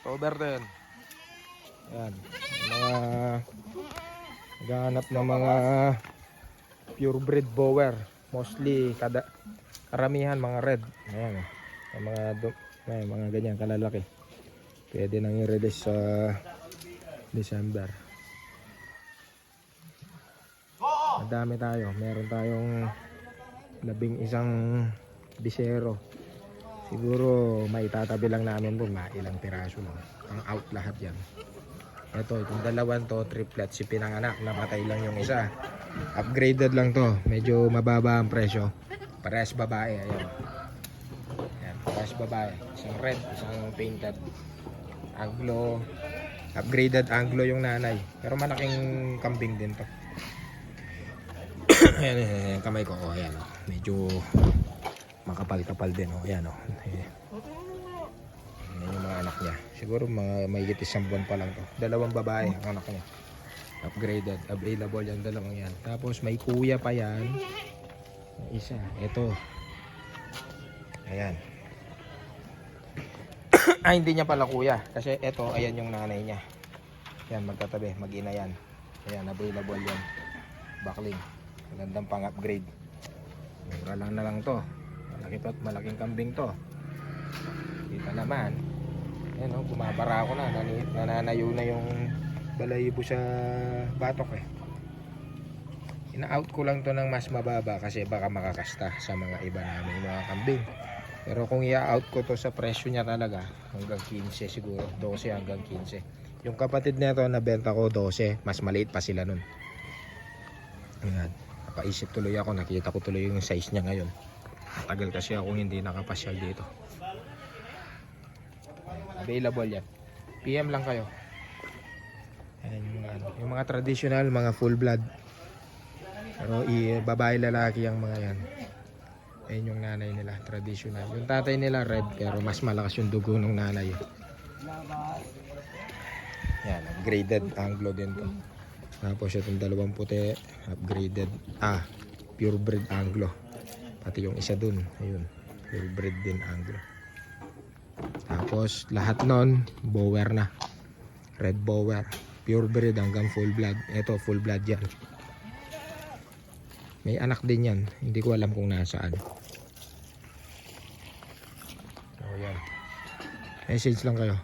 Cover din. Yan. Mga naghahanap ng mga purebred bower. Mostly karamihan mga red. Ayan. Mga ganyan kalalaki. Pwede nang i-release sa December. Madami tayo. Meron tayong 11 bisero. Siguro may tatabi lang namin doon, ilang piraso lang. Ang out lahat yan. Ito, itong dalawan to, triplet, si pinanganak, namatay lang yung isa. Upgraded lang to, medyo mababa ang presyo. Parehas babae, ayan. Ayan, parehas babae. Isang red, isang painted. Anglo, upgraded Anglo yung nanay. Pero malaking kambing din to. Ayan, ayan, kamay ko, oh, ayan, oh. Medyo makapal-kapal din, oh, ayan, oh. Ayan yung mga anak niya. Siguro mahigit 1 buwan pa lang to. 2 babae ang anak niya. Upgraded, available yan, 2 yan. Tapos may kuya pa yan. Isa, ito. Ayan. Hindi niya pala kuya. Kasi ito, ayan yung nanay niya. Yan, magkatabi, mag-ina yan. Ayan, available yan. Backling. Magandang pang-upgrade. Mura lang na lang to. Malaking kambing to. Kita naman. Ayan, oh, bumabara ako na. Nananayo na yung balayibo sa batok eh. Ina-out ko lang to ng mas mababa kasi baka makakasta sa mga iba namin mga kambing. Pero kung i-out ko to sa presyo niya talaga, hanggang 15 siguro. 12 hanggang 15. Yung kapatid nito nabenta ko 12. Mas maliit pa sila nun. Ayan. Napaisip tuloy ako. Nakita ko tuloy yung size niya ngayon. Tagal kasi ako hindi nakapasyal dito. Available yan. PM lang kayo. Ayan yung mga traditional, mga full blood. Pero babae lalaki yung mga yan. Ayan yung nanay nila, traditional. Yung tatay nila red, pero mas malakas yung dugo ng nanay. Yan, upgraded Anglo din to. Tapos itong 2 puti, upgraded, purebred Anglo. Pati yung isa dun, ayun, purebred din Anglo. Tapos lahat nun bower na, red bower, purebred hanggang full blood. Ito full blood yan. May anak din yan, hindi ko alam kung nasaan. So yan, message lang kayo.